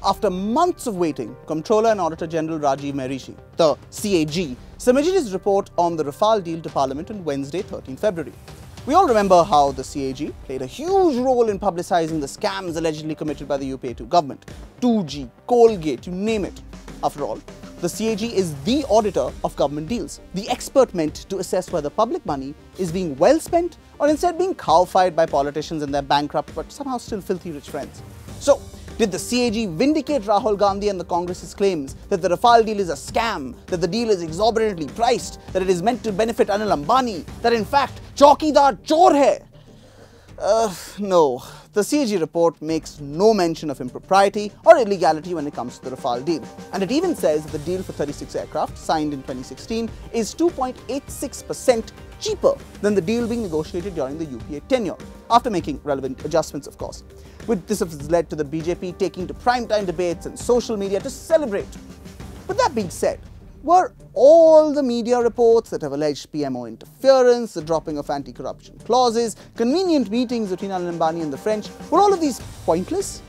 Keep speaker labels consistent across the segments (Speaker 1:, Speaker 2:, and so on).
Speaker 1: after months of waiting, Comptroller and Auditor General Rajiv Mehrishi, the CAG, submitted his report on the Rafale deal to Parliament on Wednesday, 13 February. We all remember how the CAG played a huge role in publicising the scams allegedly committed by the UPA2 government. 2G, Colgate, you name it. After all, the CAG is the auditor of government deals, the expert meant to assess whether public money is being well spent or instead being cow-fied by politicians and their bankrupt but somehow still filthy rich friends. So, did the CAG vindicate Rahul Gandhi and the Congress's claims that the Rafale deal is a scam, that the deal is exorbitantly priced, that it is meant to benefit Anil Ambani, that in fact, Chaukidar chor hai? No. The CAG report makes no mention of impropriety or illegality when it comes to the Rafale deal. And it even says that the deal for 36 aircraft, signed in 2016, is 2.86% cheaper than the deal being negotiated during the UPA tenure, after making relevant adjustments, of course. This has led to the BJP taking to primetime debates and social media to celebrate. But that being said, were all the media reports that have alleged PMO interference, the dropping of anti-corruption clauses, convenient meetings between Anil Ambani and the French, were all of these pointless?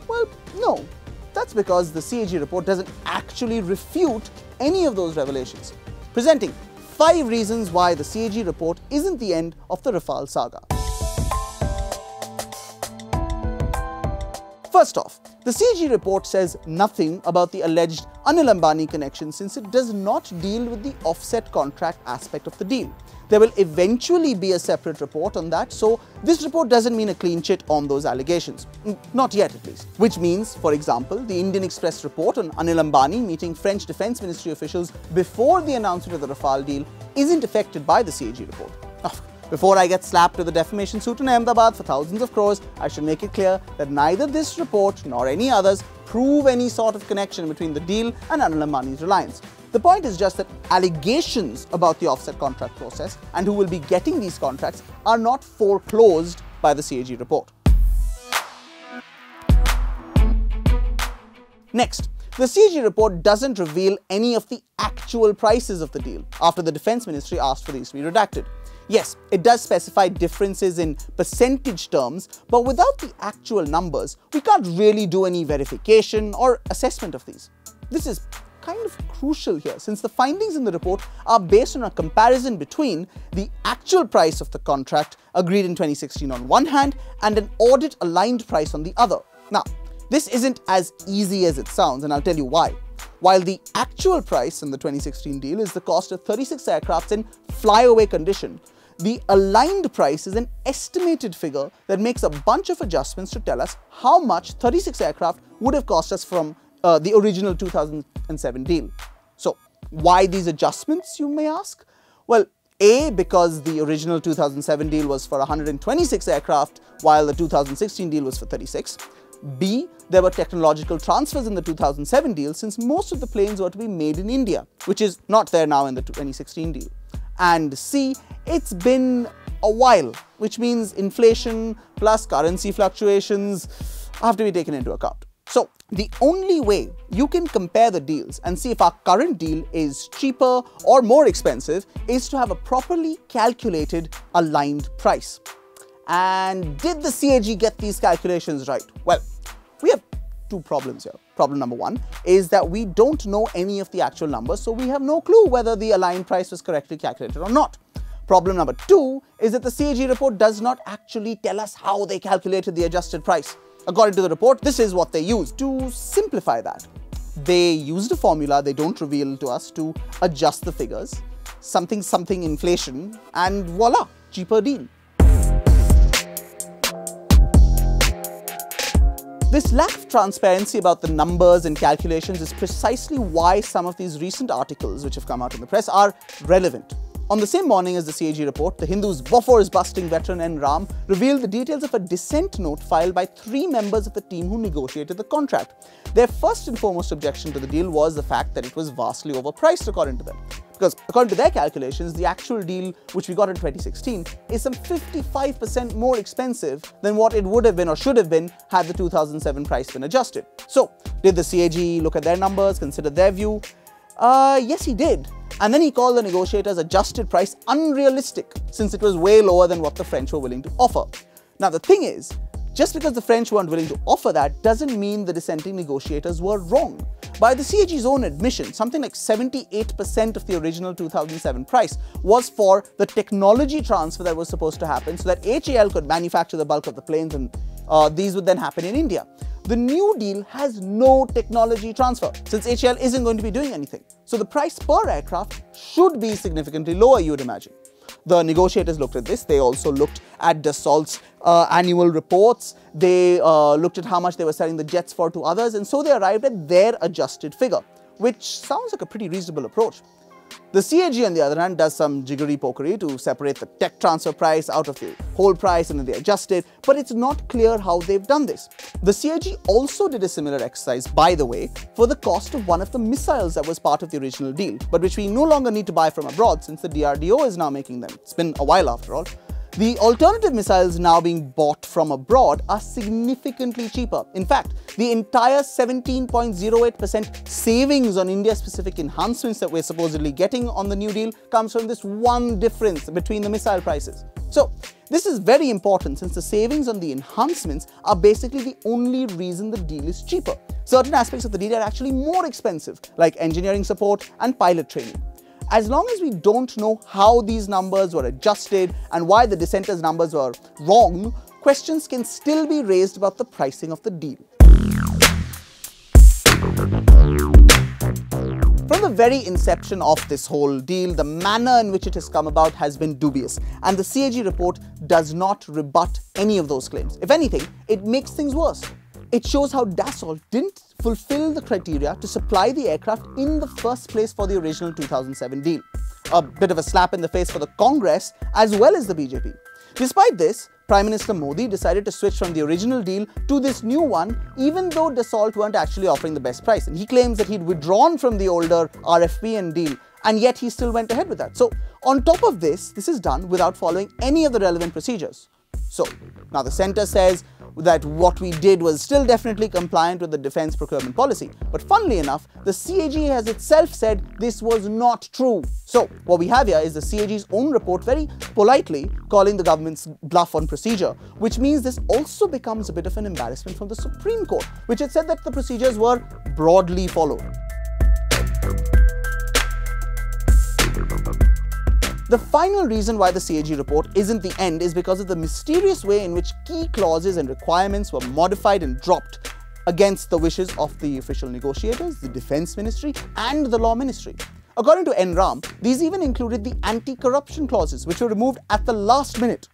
Speaker 1: Well, no. That's because the CAG report doesn't actually refute any of those revelations, presenting 5 reasons why the CAG report isn't the end of the Rafale saga. First off, the CAG report says nothing about the alleged Anil Ambani connection since it does not deal with the offset contract aspect of the deal. There will eventually be a separate report on that, so this report doesn't mean a clean chit on those allegations. Not yet, at least. Which means, for example, the Indian Express report on Anil Ambani meeting French Defence Ministry officials before the announcement of the Rafale deal isn't affected by the CAG report. Before I get slapped with a defamation suit in Ahmedabad for thousands of crores, I should make it clear that neither this report nor any others prove any sort of connection between the deal and Anil Ambani's reliance. The point is just that allegations about the offset contract process and who will be getting these contracts are not foreclosed by the CAG report. Next, the CAG report doesn't reveal any of the actual prices of the deal after the Defence Ministry asked for these to be redacted. Yes, it does specify differences in percentage terms, but without the actual numbers, we can't really do any verification or assessment of these. This is kind of crucial here, since the findings in the report are based on a comparison between the actual price of the contract agreed in 2016 on one hand and an audit-aligned price on the other. Now, this isn't as easy as it sounds, and I'll tell you why. While the actual price in the 2016 deal is the cost of 36 aircrafts in flyaway condition, the aligned price is an estimated figure that makes a bunch of adjustments to tell us how much 36 aircraft would have cost us from the original 2007 deal. So, why these adjustments, you may ask? Well, A, because the original 2007 deal was for 126 aircraft, while the 2016 deal was for 36. B, there were technological transfers in the 2007 deal since most of the planes were to be made in India, which is not there now in the 2016 deal. And C, it's been a while, which means inflation plus currency fluctuations have to be taken into account. So, the only way you can compare the deals and see if our current deal is cheaper or more expensive is to have a properly calculated aligned price. And did the CAG get these calculations right? Well, we have 2 problems here. Problem number 1 is that we don't know any of the actual numbers, so we have no clue whether the aligned price was correctly calculated or not. Problem number 2 is that the CAG report does not actually tell us how they calculated the adjusted price. According to the report, this is what they used. To simplify that, they used a formula they don't reveal to us to adjust the figures, something inflation, and voila, cheaper deal. This lack of transparency about the numbers and calculations is precisely why some of these recent articles which have come out in the press are relevant. On the same morning as the CAG report, the Hindu's Bofors-busting veteran N. Ram revealed the details of a dissent note filed by 3 members of the team who negotiated the contract. Their first and foremost objection to the deal was the fact that it was vastly overpriced, according to them. Because according to their calculations, the actual deal which we got in 2016 is some 55% more expensive than what it would have been or should have been had the 2007 price been adjusted. So, did the CAG look at their numbers, consider their view? Yes, he did. And then he called the negotiators' adjusted price unrealistic, since it was way lower than what the French were willing to offer. Now, the thing is, just because the French weren't willing to offer that doesn't mean the dissenting negotiators were wrong. By the CAG's own admission, something like 78% of the original 2007 price was for the technology transfer that was supposed to happen so that HAL could manufacture the bulk of the planes, and these would then happen in India. The new deal has no technology transfer, since HAL isn't going to be doing anything. So the price per aircraft should be significantly lower, you would imagine. The negotiators looked at this. They also looked at Dassault's annual reports. They looked at how much they were selling the jets for to others, and so they arrived at their adjusted figure, which sounds like a pretty reasonable approach. The CAG, on the other hand, does some jiggery-pokery to separate the tech transfer price out of the whole price, and then they adjust it, but it's not clear how they've done this. The CAG also did a similar exercise, by the way, for the cost of one of the missiles that was part of the original deal, but which we no longer need to buy from abroad since the DRDO is now making them. It's been a while after all. The alternative missiles now being bought from abroad are significantly cheaper. In fact, the entire 17.08% savings on India-specific enhancements that we're supposedly getting on the new deal comes from this one difference between the missile prices. So, this is very important since the savings on the enhancements are basically the only reason the deal is cheaper. Certain aspects of the deal are actually more expensive, like engineering support and pilot training. As long as we don't know how these numbers were adjusted and why the dissenters' numbers were wrong, questions can still be raised about the pricing of the deal. From the very inception of this whole deal, the manner in which it has come about has been dubious, and the CAG report does not rebut any of those claims. If anything, it makes things worse. It shows how Dassault didn't fulfill the criteria to supply the aircraft in the first place for the original 2007 deal. A bit of a slap in the face for the Congress as well as the BJP. Despite this, Prime Minister Modi decided to switch from the original deal to this new one, even though Dassault weren't actually offering the best price. And he claims that he'd withdrawn from the older RFP and deal, and yet he still went ahead with that. So, on top of this, this is done without following any of the relevant procedures. So, now the centre says that what we did was still definitely compliant with the defence procurement policy. But funnily enough, the CAG has itself said this was not true. So what we have here is the CAG's own report very politely calling the government's bluff on procedure, which means this also becomes a bit of an embarrassment from the Supreme Court, which had said that the procedures were broadly followed. The final reason why the CAG report isn't the end is because of the mysterious way in which key clauses and requirements were modified and dropped against the wishes of the official negotiators, the Defence Ministry and the Law Ministry. According to NRAM, these even included the anti-corruption clauses, which were removed at the last minute.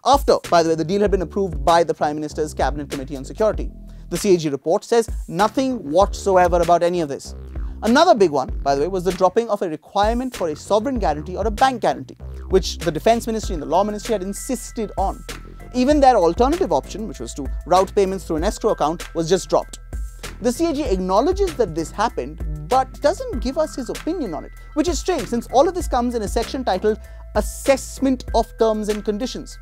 Speaker 1: After, by the way, the deal had been approved by the Prime Minister's Cabinet Committee on Security. The CAG report says nothing whatsoever about any of this. Another big one, by the way, was the dropping of a requirement for a sovereign guarantee or a bank guarantee, which the Defence Ministry and the Law Ministry had insisted on. Even their alternative option, which was to route payments through an escrow account, was just dropped. The CAG acknowledges that this happened, but doesn't give us his opinion on it, which is strange since all of this comes in a section titled Assessment of Terms and Conditions.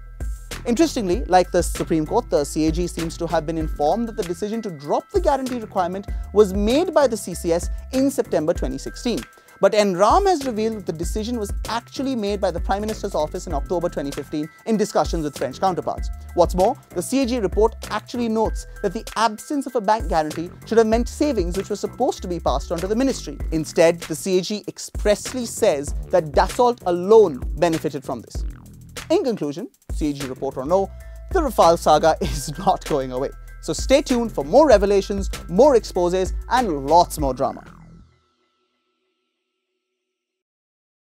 Speaker 1: Interestingly, like the Supreme Court, the CAG seems to have been informed that the decision to drop the guarantee requirement was made by the CCS in September 2016. But NRAM has revealed that the decision was actually made by the Prime Minister's office in October 2015 in discussions with French counterparts. What's more, the CAG report actually notes that the absence of a bank guarantee should have meant savings which were supposed to be passed on to the ministry. Instead, the CAG expressly says that Dassault alone benefited from this. In conclusion, CAG report or no, the Rafale saga is not going away. So stay tuned for more revelations, more exposes, and lots more drama.